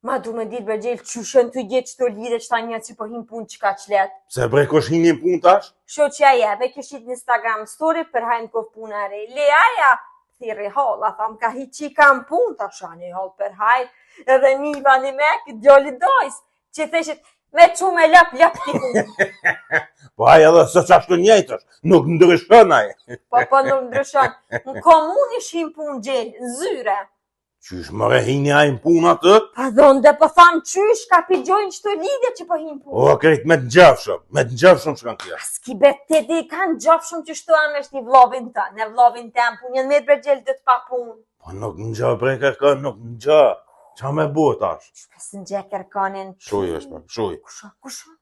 Ma du me ditë Bergjel, qyshën të gjetë qëto lidhe që ta një që po him punë që ka qlet. Pse bre kosh hinin punë tash? Shoqja jeme kishit në Instagram story për hajnë kof punë e re. Leaja, thiri halla, tham ka hi që i kam punë, ta shani hall për hajnë. Edhe Niva një me, këtë djoli dojës, që theshit, me që me lap t'i punë. Po aj edhe së qashtu njejtës, nuk ndryshon aj. Po nuk ndryshon. Në komun ishim punë gjelë, në zyre. Qysh mëre hini aj në punë atë? Pa dhonë dhe po thamë qysh ka pigjojnë qëto lidhje që po him punë. O, krejt me të gjafshëm shkan kja. S'ki bete di kanë gjafshëm që shtu anë është i vlovin ta, ne vlovin tem punë, njën me të Bergjel dhe të pa punë. Po nuk në gjë bre kërkën, nuk në gjë. Qa me bu tash? Shpes në gjë kërkanin. Shuj është me, shuj. Kusha?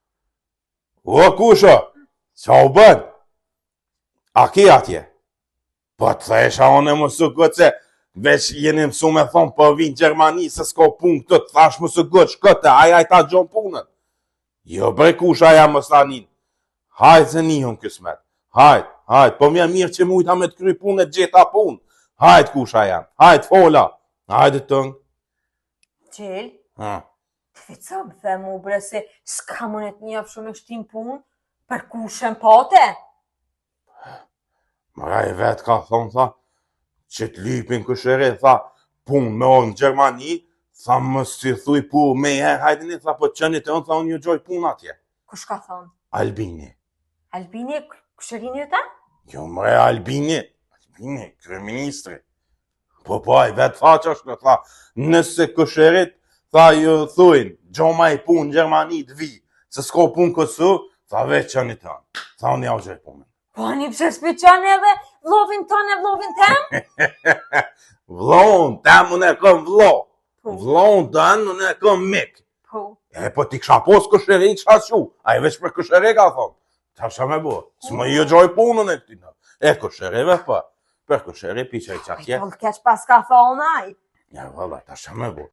O, kusha, qa u bën? A ki atje? Po të thesha one më së këtë se, veç jeni mësu me thonë po vinë Gjermani se s'ko punë këtë, thash më së këtë, shkëte, aj ta gjonë punën. Jo bre kusha jam më stanin. Hajt se nihon kësmet. Hajt, po mja mirë që mujta me të kry punë e gjeta punë. Hajt kusha jam, hajt fola. Hajt të tëngë. Gjel? Ha. Të fica më the mu bre se s'ka më në të njëfë shumë e shtim punë, për kushën pate. Mëra e vetë ka thonë, tha, që të lypin këshere, tha, punë me orë në Gjermani, tha, më si thuj pu me herë, hajdini, tha, po qënit e unë, tha, unë ju gjoj punë atje. Kush ka thonë? Albini. Albini, kushërini e ta? Jo, mëre, Albini, kryeministri. Po, aj vetë tha që është, tha, nëse kësherit, tha, ju thujnë, gjoma i punë në Gjermani të vi, se s'ko punë kësu, tha, veç qënit e unë, tha, unë ja u gjoj punën. Po, një pëse s'pëqan edhe vlovin ton e vlovin tem? Vlon, tem unë e këm vlo. Po. Vlon, ten unë e këm mik. Po. E, po ti kësha pos kësheri, kësha qu. A i veç për kësheri ka thonë. Ta shë me bo. S'më ju gjoj punën e këtina. E kësherive pa. Për kësheri, pi që i qatje. Ai, keq pas ka thonë ai. Ja, valla, ta shë me bo.